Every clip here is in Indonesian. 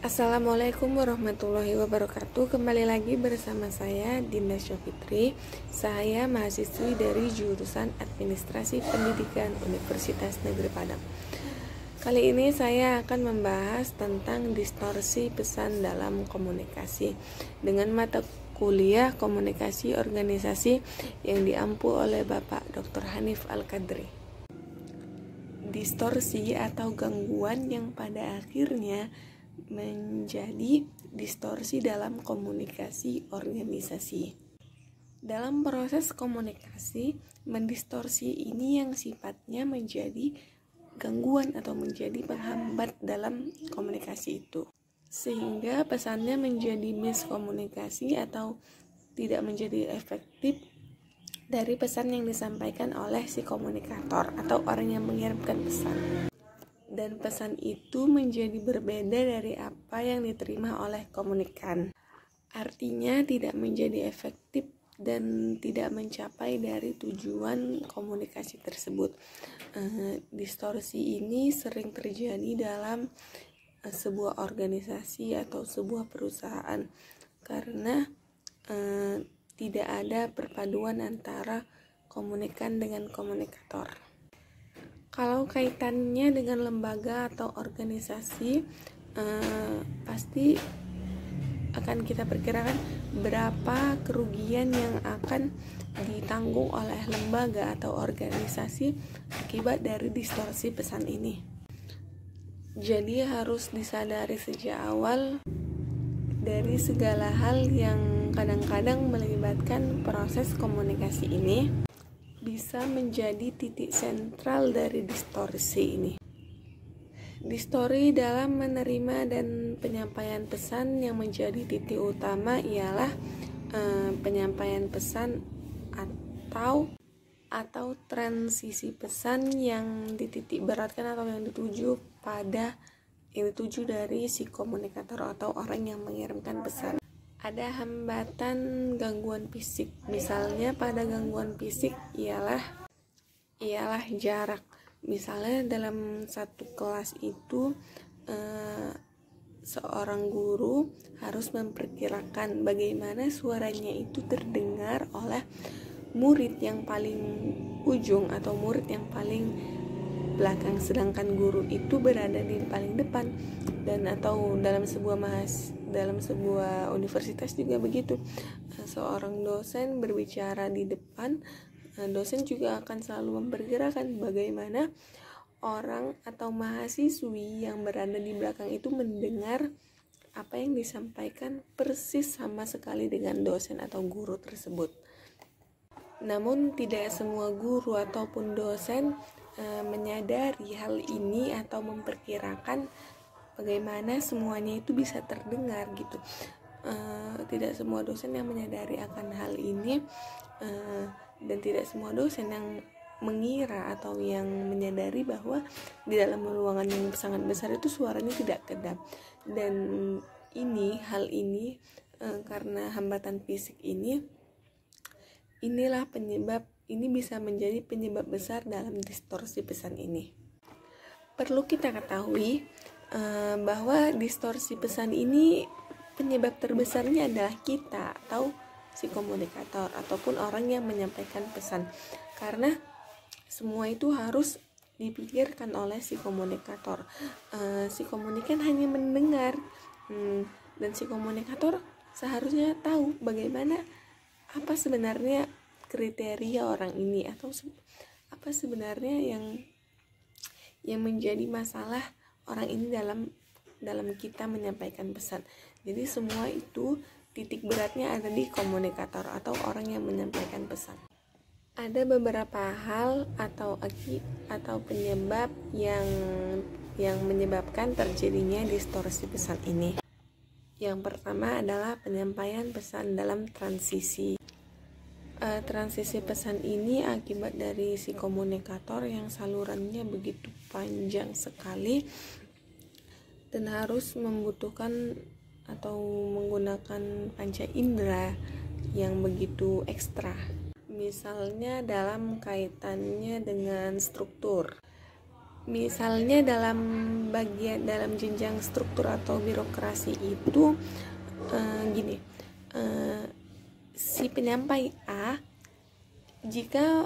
Assalamualaikum warahmatullahi wabarakatuh. Kembali lagi bersama saya Dinda Syafitri. Saya mahasiswi dari jurusan Administrasi Pendidikan Universitas Negeri Padang. Kali ini saya akan membahas tentang distorsi pesan dalam komunikasi dengan mata kuliah Komunikasi Organisasi yang diampu oleh Bapak Dr. Hanif Al-Qadri. Distorsi atau gangguan yang pada akhirnya menjadi distorsi dalam komunikasi organisasi. Dalam proses komunikasi, mendistorsi ini yang sifatnya menjadi gangguan atau menjadi penghambat dalam komunikasi itu, sehingga pesannya menjadi miskomunikasi atau tidak menjadi efektif dari pesan yang disampaikan oleh si komunikator atau orang yang mengirimkan pesan. Dan pesan itu menjadi berbeda dari apa yang diterima oleh komunikan. Artinya tidak menjadi efektif dan tidak mencapai dari tujuan komunikasi tersebut. Distorsi ini sering terjadi dalam sebuah organisasi atau sebuah perusahaan karena tidak ada perpaduan antara komunikan dengan komunikator. Kalau kaitannya dengan lembaga atau organisasi, pasti akan kita perkirakan berapa kerugian yang akan ditanggung oleh lembaga atau organisasi akibat dari distorsi pesan ini. Jadi harus disadari sejak awal dari segala hal yang kadang-kadang melibatkan proses komunikasi ini bisa menjadi titik sentral dari distorsi ini. Distorsi dalam menerima dan penyampaian pesan yang menjadi titik utama ialah penyampaian pesan atau transisi pesan yang dititik beratkan atau yang dituju dari si komunikator atau orang yang mengirimkan pesan. Ada hambatan gangguan fisik. Misalnya pada gangguan fisik ialah jarak. Misalnya dalam satu kelas itu seorang guru harus memperkirakan bagaimana suaranya itu terdengar oleh murid yang paling ujung atau murid yang paling belakang, sedangkan guru itu berada di paling depan. Dan atau dalam sebuah universitas juga begitu, seorang dosen berbicara di depan, dosen juga akan selalu memperkirakan bagaimana orang atau mahasiswi yang berada di belakang itu mendengar apa yang disampaikan persis sama sekali dengan dosen atau guru tersebut. Namun tidak semua guru ataupun dosen menyadari hal ini atau memperkirakan bagaimana semuanya itu bisa terdengar gitu. Tidak semua dosen yang menyadari akan hal ini, dan tidak semua dosen yang mengira atau yang menyadari bahwa di dalam ruangan yang sangat besar itu suaranya tidak kedap. Dan hal ini karena hambatan fisik inilah penyebab ini bisa menjadi penyebab besar dalam distorsi pesan ini. Perlu kita ketahui bahwa distorsi pesan ini penyebab terbesarnya adalah kita atau si komunikator ataupun orang yang menyampaikan pesan, karena semua itu harus dipikirkan oleh si komunikator. Si komunikan hanya mendengar, dan si komunikator seharusnya tahu bagaimana apa sebenarnya kriteria orang ini atau apa sebenarnya yang menjadi masalah orang ini dalam kita menyampaikan pesan. Jadi semua itu titik beratnya ada di komunikator atau orang yang menyampaikan pesan. Ada beberapa hal atau penyebab yang menyebabkan terjadinya distorsi pesan ini. Yang pertama adalah penyampaian pesan dalam transisi. Transisi pesan ini akibat dari si komunikator yang salurannya begitu panjang sekali dan harus membutuhkan atau menggunakan panca indera yang begitu ekstra. Misalnya dalam kaitannya dengan struktur. Misalnya dalam jenjang struktur atau birokrasi itu gini, si penyampai A jika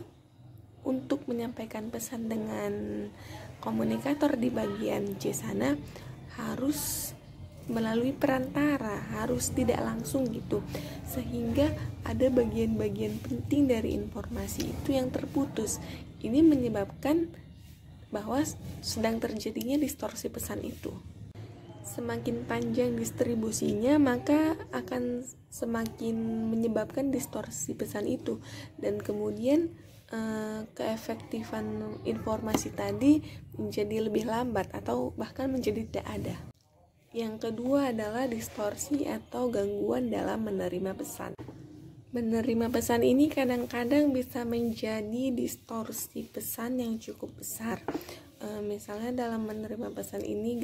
untuk menyampaikan pesan dengan komunikator di bagian C sana harus melalui perantara, harus tidak langsung gitu, sehingga ada bagian-bagian penting dari informasi itu yang terputus. Ini menyebabkan bahwa sedang terjadinya distorsi pesan itu. Semakin panjang distribusinya, maka akan semakin menyebabkan distorsi pesan itu, dan kemudian keefektifan informasi tadi menjadi lebih lambat atau bahkan menjadi tidak ada. Yang kedua adalah distorsi atau gangguan dalam menerima pesan. Menerima pesan ini kadang-kadang bisa menjadi distorsi pesan yang cukup besar. Misalnya dalam menerima pesan ini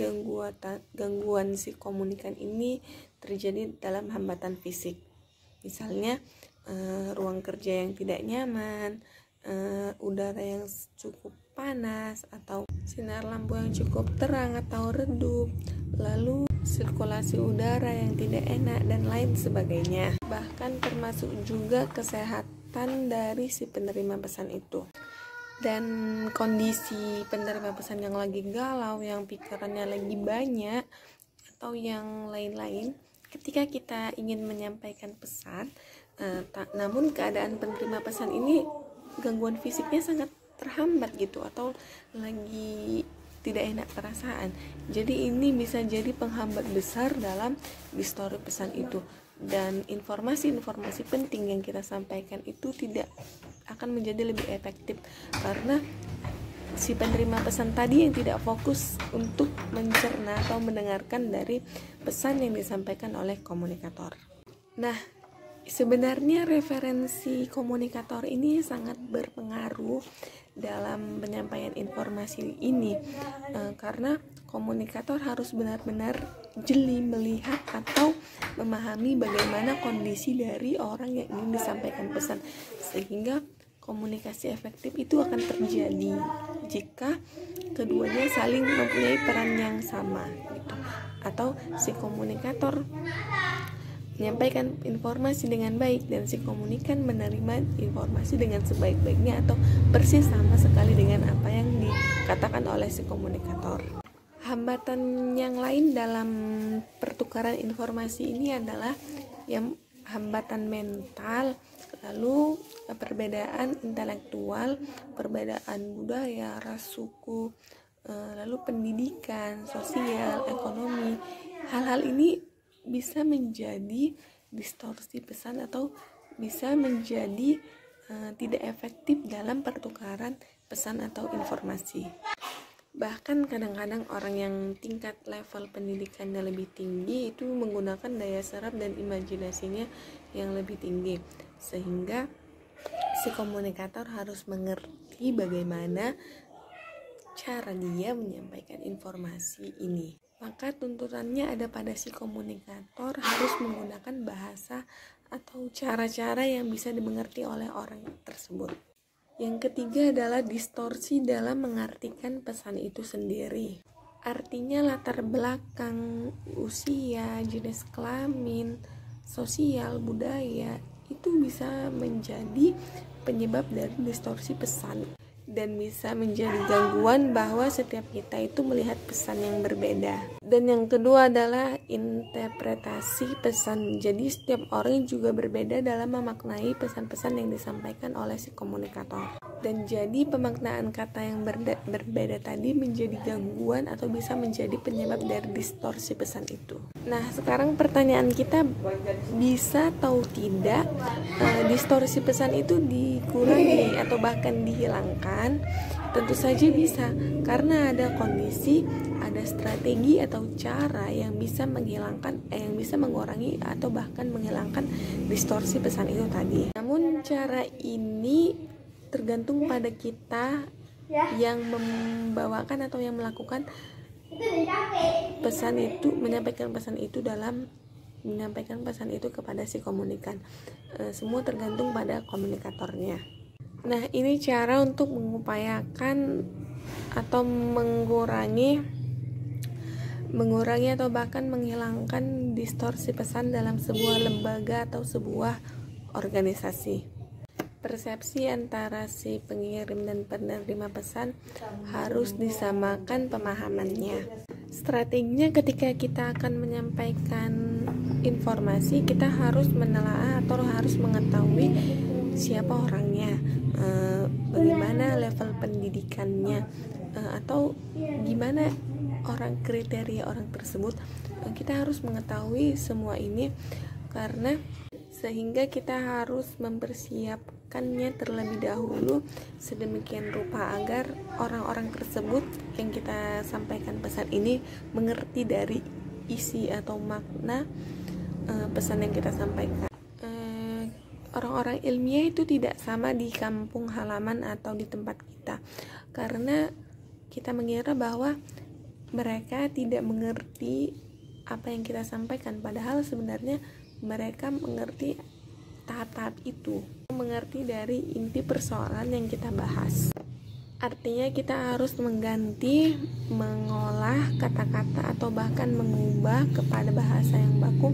gangguan si komunikan ini terjadi dalam hambatan fisik. Misalnya ruang kerja yang tidak nyaman, udara yang cukup panas, atau sinar lampu yang cukup terang atau redup, lalu sirkulasi udara yang tidak enak, dan lain sebagainya. Bahkan termasuk juga kesehatan dari si penerima pesan itu. Dan kondisi penerima pesan yang lagi galau, yang pikirannya lagi banyak, atau yang lain-lain, ketika kita ingin menyampaikan pesan, namun keadaan penerima pesan ini gangguan fisiknya sangat terhambat gitu, atau lagi tidak enak perasaan. Jadi ini bisa jadi penghambat besar dalam distorsi pesan itu, dan informasi-informasi penting yang kita sampaikan itu tidak akan menjadi lebih efektif karena si penerima pesan tadi yang tidak fokus untuk mencerna atau mendengarkan dari pesan yang disampaikan oleh komunikator. Nah, sebenarnya referensi komunikator ini sangat berpengaruh dalam penyampaian informasi ini, karena komunikator harus benar-benar jeli melihat atau memahami bagaimana kondisi dari orang yang ingin disampaikan pesan, sehingga komunikasi efektif itu akan terjadi jika keduanya saling mempunyai peran yang sama gitu. Atau si komunikator menyampaikan informasi dengan baik dan si komunikan menerima informasi dengan sebaik-baiknya atau persis sama sekali dengan apa yang dikatakan oleh si komunikator. Hambatan yang lain dalam pertukaran informasi ini adalah yang hambatan mental, lalu perbedaan intelektual, perbedaan budaya, ras, suku, lalu pendidikan, sosial, ekonomi. Hal-hal ini bisa menjadi distorsi pesan atau bisa menjadi tidak efektif dalam pertukaran pesan atau informasi. Bahkan kadang-kadang orang yang tingkat level pendidikannya lebih tinggi itu menggunakan daya serap dan imajinasinya yang lebih tinggi, sehingga si komunikator harus mengerti bagaimana cara dia menyampaikan informasi ini. Maka tuntutannya ada pada si komunikator harus menggunakan bahasa atau cara-cara yang bisa dimengerti oleh orang tersebut. Yang ketiga adalah distorsi dalam mengartikan pesan itu sendiri. Artinya latar belakang, usia, jenis kelamin, sosial, budaya itu bisa menjadi penyebab dari distorsi pesan, dan bisa menjadi gangguan bahwa setiap kita itu melihat pesan yang berbeda. Dan yang kedua adalah interpretasi pesan. Jadi setiap orang juga berbeda dalam memaknai pesan-pesan yang disampaikan oleh si komunikator. Dan jadi pemaknaan kata yang berbeda tadi menjadi gangguan atau bisa menjadi penyebab dari distorsi pesan itu. Nah, sekarang pertanyaan kita, bisa atau tidak distorsi pesan itu dikurangi atau bahkan dihilangkan? Tentu saja bisa, karena ada kondisi, ada strategi atau cara yang bisa menghilangkan, yang bisa mengurangi atau bahkan menghilangkan distorsi pesan itu tadi. Namun cara ini tergantung pada kita yang membawakan atau yang melakukan pesan itu, menyampaikan pesan itu kepada si komunikan. Semua tergantung pada komunikatornya. Nah, ini cara untuk mengupayakan atau mengurangi atau bahkan menghilangkan distorsi pesan dalam sebuah lembaga atau sebuah organisasi. Persepsi antara si pengirim dan penerima pesan harus disamakan pemahamannya. Strateginya ketika kita akan menyampaikan informasi, kita harus menelaah atau harus mengetahui siapa orangnya, bagaimana level pendidikannya, atau gimana kriteria orang tersebut. Kita harus mengetahui semua ini karena sehingga kita harus mempersiapkannya terlebih dahulu sedemikian rupa agar orang-orang tersebut yang kita sampaikan pesan ini mengerti dari isi atau makna pesan yang kita sampaikan. Orang-orang ilmiah itu tidak sama di kampung halaman atau di tempat kita, karena kita mengira bahwa mereka tidak mengerti apa yang kita sampaikan, padahal sebenarnya mereka mengerti tahap-tahap itu, mengerti dari inti persoalan yang kita bahas. Artinya kita harus mengganti, mengolah kata-kata atau bahkan mengubah kepada bahasa yang baku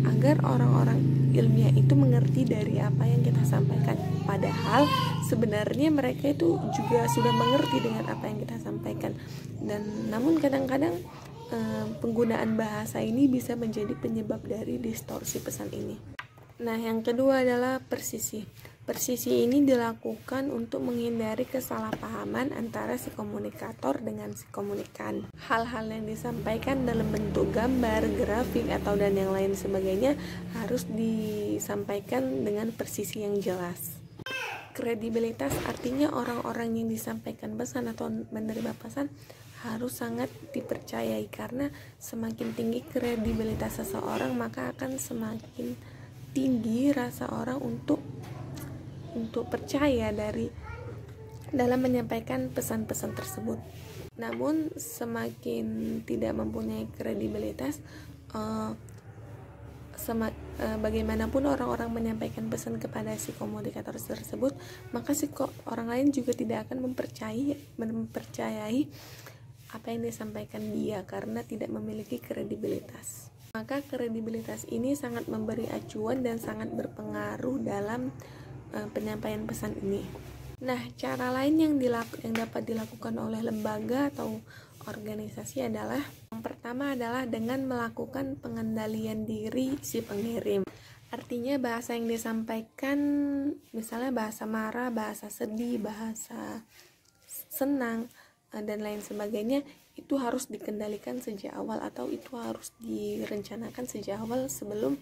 agar orang-orang ilmiah itu mengerti dari apa yang kita sampaikan. Padahal sebenarnya mereka itu juga sudah mengerti dengan apa yang kita sampaikan. Dan namun kadang-kadang penggunaan bahasa ini bisa menjadi penyebab dari distorsi pesan ini. Nah, yang kedua adalah persisi. Persisi ini dilakukan untuk menghindari kesalahpahaman antara si komunikator dengan si komunikan. Hal-hal yang disampaikan dalam bentuk gambar, grafik, atau dan yang lain sebagainya harus disampaikan dengan persisi yang jelas. Kredibilitas artinya orang-orang yang disampaikan pesan atau menerima pesan harus sangat dipercayai, karena semakin tinggi kredibilitas seseorang maka akan semakin tinggi rasa orang untuk percaya dalam menyampaikan pesan-pesan tersebut. Namun semakin tidak mempunyai kredibilitas, bagaimanapun orang-orang menyampaikan pesan kepada si komunikator tersebut, maka orang lain juga tidak akan mempercayai apa yang disampaikan dia karena tidak memiliki kredibilitas. Maka kredibilitas ini sangat memberi acuan dan sangat berpengaruh dalam penyampaian pesan ini. Nah, cara lain yang dapat dilakukan oleh lembaga atau organisasi adalah, yang pertama adalah dengan melakukan pengendalian diri si pengirim. Artinya bahasa yang disampaikan, misalnya bahasa marah, bahasa sedih, bahasa senang, dan lain sebagainya, itu harus dikendalikan sejak awal atau itu harus direncanakan sejak awal sebelum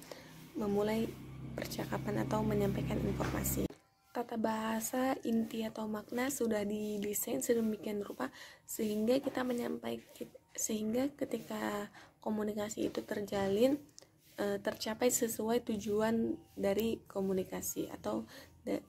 memulai percakapan atau menyampaikan informasi. Tata bahasa, inti atau makna sudah didesain sedemikian rupa sehingga ketika komunikasi itu terjalin, tercapai sesuai tujuan dari komunikasi atau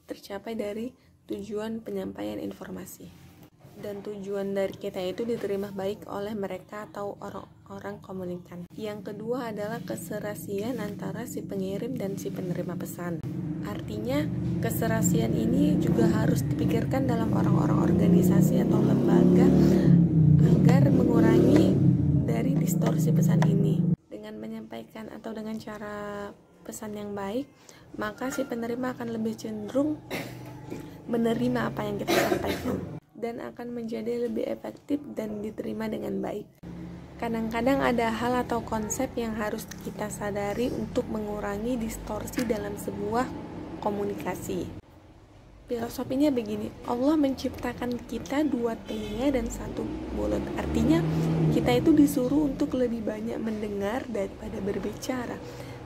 tercapai dari tujuan penyampaian informasi. Dan tujuan dari kita itu diterima baik oleh mereka atau orang-orang komunikan. Yang kedua adalah keserasian antara si pengirim dan si penerima pesan. Artinya keserasian ini juga harus dipikirkan dalam orang-orang organisasi atau lembaga agar mengurangi dari distorsi pesan ini. Dengan menyampaikan atau dengan cara pesan yang baik, maka si penerima akan lebih cenderung menerima apa yang kita sampaikan dan akan menjadi lebih efektif dan diterima dengan baik. Kadang-kadang ada hal atau konsep yang harus kita sadari untuk mengurangi distorsi dalam sebuah komunikasi. Filosofinya begini, Allah menciptakan kita 2 telinga dan 1 mulut. Artinya kita itu disuruh untuk lebih banyak mendengar daripada berbicara.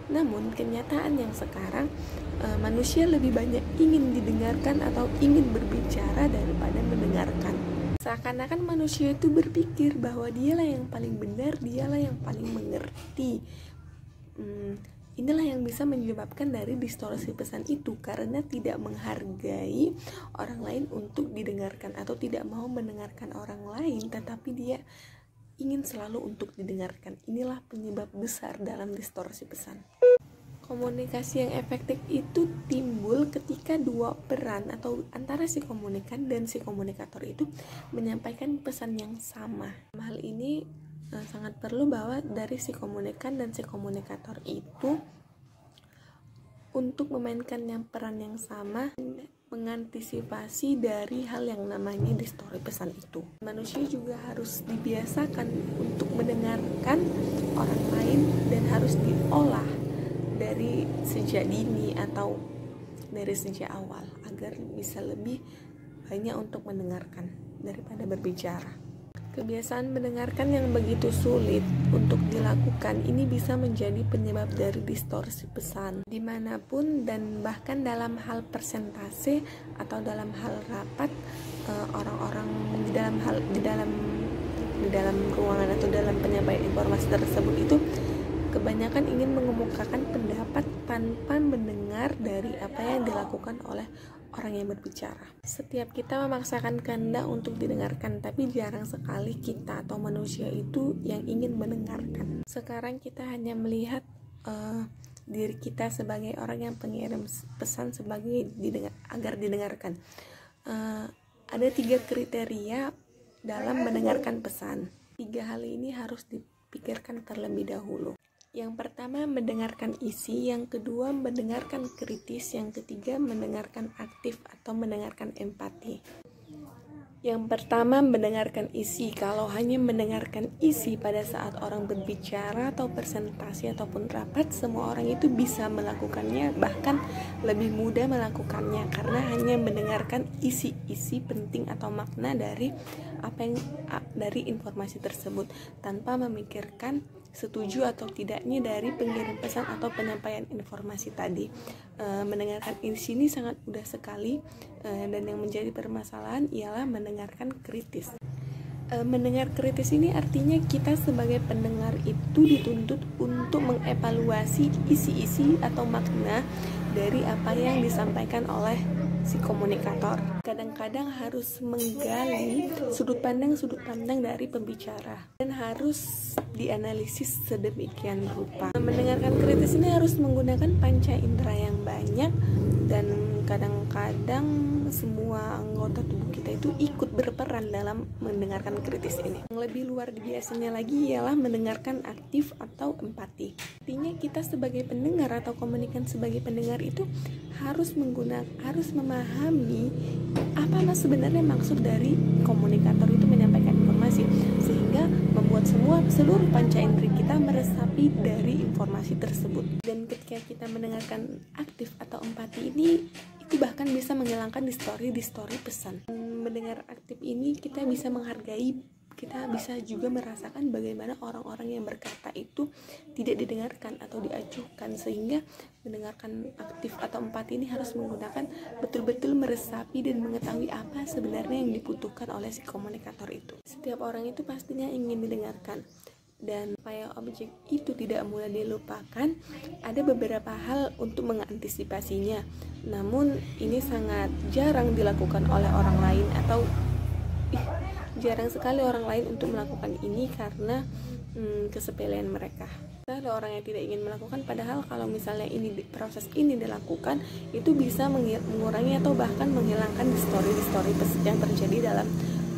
Namun kenyataan yang sekarang, manusia lebih banyak ingin didengarkan atau ingin berbicara daripada mendengarkan. Seakan-akan manusia itu berpikir bahwa dialah yang paling benar, dialah yang paling mengerti. Inilah yang bisa menyebabkan dari distorsi pesan itu, karena tidak menghargai orang lain untuk didengarkan atau tidak mau mendengarkan orang lain, tetapi dia ingin selalu untuk didengarkan. Inilah penyebab besar dalam distorsi pesan. Komunikasi yang efektif itu timbul muncul ketika dua peran atau antara si komunikan dan si komunikator itu menyampaikan pesan yang sama. Hal ini sangat perlu bahwa dari si komunikan dan si komunikator itu untuk memainkan peran yang sama, mengantisipasi dari hal yang namanya distorsi pesan itu. Manusia juga harus dibiasakan untuk mendengarkan orang lain dan harus diolah dari sejak dini atau dari sejak awal agar bisa lebih banyak untuk mendengarkan daripada berbicara. Kebiasaan mendengarkan yang begitu sulit untuk dilakukan ini bisa menjadi penyebab dari distorsi pesan dimanapun dan bahkan dalam hal persentase atau dalam hal rapat, orang-orang di dalam ruangan atau dalam penyampaian informasi tersebut itu kebanyakan ingin mengemukakan pendapat tanpa mendengar dari apa yang dilakukan oleh orang yang berbicara. Setiap kita memaksakan kehendak untuk didengarkan, tapi jarang sekali kita atau manusia itu yang ingin mendengarkan. Sekarang kita hanya melihat diri kita sebagai orang yang pengirim pesan agar didengarkan. Ada 3 kriteria dalam mendengarkan pesan. 3 hal ini harus dipikirkan terlebih dahulu. Yang pertama, mendengarkan isi. Yang kedua, mendengarkan kritis. Yang ketiga, mendengarkan aktif atau mendengarkan empati. Yang pertama, mendengarkan isi. Kalau hanya mendengarkan isi pada saat orang berbicara atau presentasi ataupun rapat, semua orang itu bisa melakukannya, bahkan lebih mudah melakukannya karena hanya mendengarkan isi-isi penting atau makna dari dari informasi tersebut tanpa memikirkan setuju atau tidaknya dari pengirim pesan atau penyampaian informasi tadi. Mendengarkan isi ini sangat mudah sekali, dan yang menjadi permasalahan ialah mendengarkan kritis. Mendengar kritis ini artinya kita sebagai pendengar itu dituntut untuk mengevaluasi isi-isi atau makna dari apa yang disampaikan oleh si komunikator. Kadang-kadang harus menggali sudut pandang dari pembicara dan harus dianalisis sedemikian rupa. Mendengarkan kritis ini harus menggunakan panca indera yang banyak dan kadang-kadang semua anggota tubuh kita itu ikut berperan dalam mendengarkan kritis ini. Yang lebih luar biasanya lagi ialah mendengarkan aktif atau empati. Artinya kita sebagai pendengar atau komunikan sebagai pendengar itu harus memahami apa sebenarnya maksud dari komunikator itu menyampaikan informasi, sehingga membuat seluruh panca indera kita meresapi dari informasi tersebut. Dan ketika kita mendengarkan aktif atau empati ini, itu bahkan bisa menghilangkan distorsi pesan. Mendengar aktif ini kita bisa menghargai, kita bisa juga merasakan bagaimana orang-orang yang berkata itu tidak didengarkan atau diacuhkan, sehingga mendengarkan aktif atau empati ini harus menggunakan betul-betul meresapi dan mengetahui apa sebenarnya yang dibutuhkan oleh si komunikator itu. Setiap orang itu pastinya ingin didengarkan, dan supaya objek itu tidak mudah dilupakan, ada beberapa hal untuk mengantisipasinya. Namun ini sangat jarang dilakukan oleh orang lain, atau jarang sekali orang lain untuk melakukan ini karena kesepelean mereka. Ada orang yang tidak ingin melakukan, padahal kalau misalnya proses ini dilakukan, itu bisa mengurangi atau bahkan menghilangkan distorsi yang terjadi dalam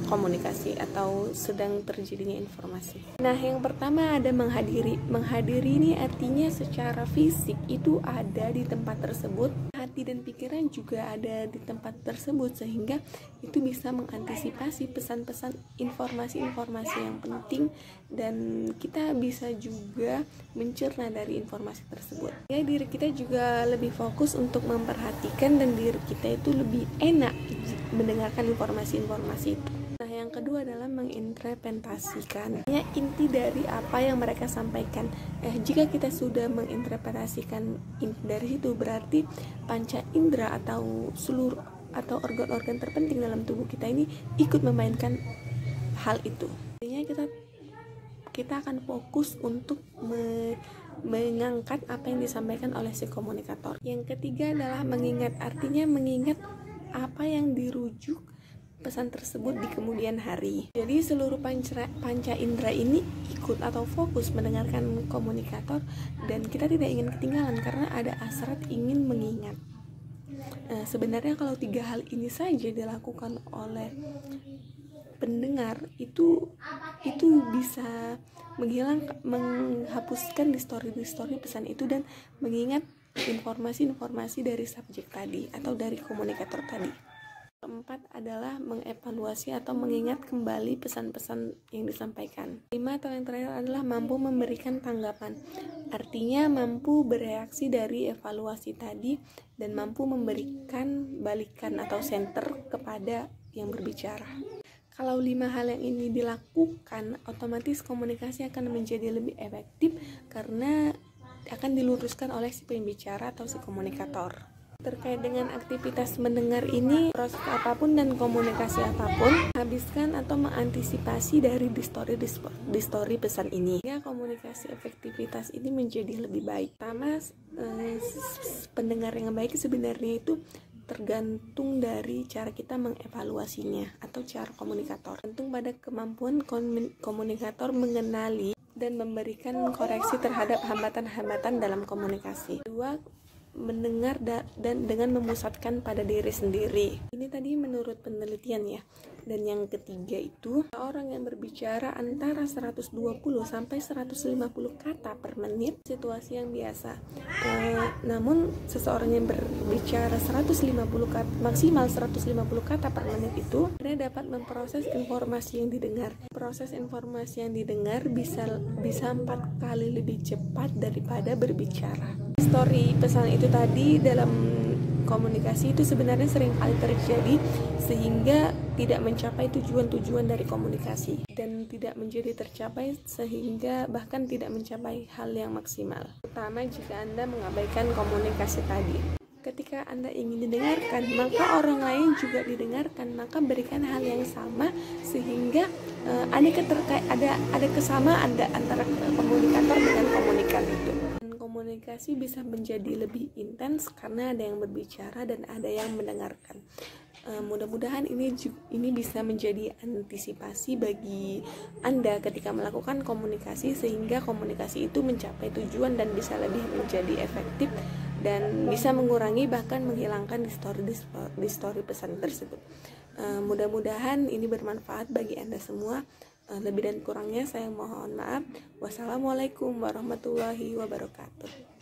komunikasi atau sedang terjadinya informasi. Nah, yang pertama ada menghadiri. Menghadiri ini artinya secara fisik itu ada di tempat tersebut, hati dan pikiran juga ada di tempat tersebut, sehingga itu bisa mengantisipasi pesan-pesan informasi-informasi yang penting, dan kita bisa juga mencerna dari informasi tersebut. Ya, diri kita juga lebih fokus untuk memperhatikan, dan diri kita itu lebih enak mendengarkan informasi-informasi itu. Nah, yang kedua adalah menginterpretasikan. Ya, inti dari apa yang mereka sampaikan. Jika kita sudah menginterpretasikan dari situ, berarti panca indera atau seluruh atau organ-organ terpenting dalam tubuh kita ini ikut memainkan hal itu. Artinya kita akan fokus untuk mengangkat apa yang disampaikan oleh si komunikator. Yang ketiga adalah mengingat. Artinya mengingat apa yang dirujuk pesan tersebut di kemudian hari. Jadi seluruh panca indera ini ikut atau fokus mendengarkan komunikator, dan kita tidak ingin ketinggalan karena ada hasrat ingin mengingat. Sebenarnya kalau 3 hal ini saja dilakukan oleh pendengar itu bisa menghapuskan distori pesan itu dan mengingat informasi-informasi dari subjek tadi atau dari komunikator tadi. Keempat adalah mengevaluasi atau mengingat kembali pesan-pesan yang disampaikan. 5 atau yang terakhir adalah mampu memberikan tanggapan. Artinya mampu bereaksi dari evaluasi tadi dan mampu memberikan balikan atau center kepada yang berbicara. Kalau 5 hal yang ini dilakukan, otomatis komunikasi akan menjadi lebih efektif karena akan diluruskan oleh si pembicara atau si komunikator. Terkait dengan aktivitas mendengar ini, proses apapun dan komunikasi apapun, habiskan atau mengantisipasi dari distori pesan ini. Ya, komunikasi efektivitas ini menjadi lebih baik. Pertama, pendengar yang baik sebenarnya itu tergantung dari cara kita mengevaluasinya atau cara komunikator. Tergantung pada kemampuan komunikator mengenali dan memberikan koreksi terhadap hambatan-hambatan dalam komunikasi. 2, mendengar dan dengan memusatkan pada diri sendiri. Ini tadi menurut penelitian ya. Dan yang ketiga itu, orang yang berbicara antara 120 sampai 150 kata per menit, situasi yang biasa. Namun seseorang yang berbicara 150 kata, maksimal 150 kata per menit itu dapat memproses informasi yang didengar. Proses informasi yang didengar bisa 4 kali lebih cepat daripada berbicara. Story pesan itu tadi dalam komunikasi itu sebenarnya sering kali terjadi sehingga tidak mencapai tujuan-tujuan dari komunikasi dan tidak menjadi tercapai sehingga bahkan tidak mencapai hal yang maksimal. Terutama jika Anda mengabaikan komunikasi tadi. Ketika Anda ingin didengarkan, maka orang lain juga didengarkan, maka berikan hal yang sama sehingga ada kesamaan antara komunikator dengan komunikan itu. Komunikasi bisa menjadi lebih intens karena ada yang berbicara dan ada yang mendengarkan. Mudah-mudahan ini bisa menjadi antisipasi bagi Anda ketika melakukan komunikasi sehingga komunikasi itu mencapai tujuan dan bisa lebih menjadi efektif dan bisa mengurangi bahkan menghilangkan distori pesan tersebut. Mudah-mudahan ini bermanfaat bagi Anda semua. Lebih dan kurangnya saya mohon maaf. Wassalamualaikum warahmatullahi wabarakatuh.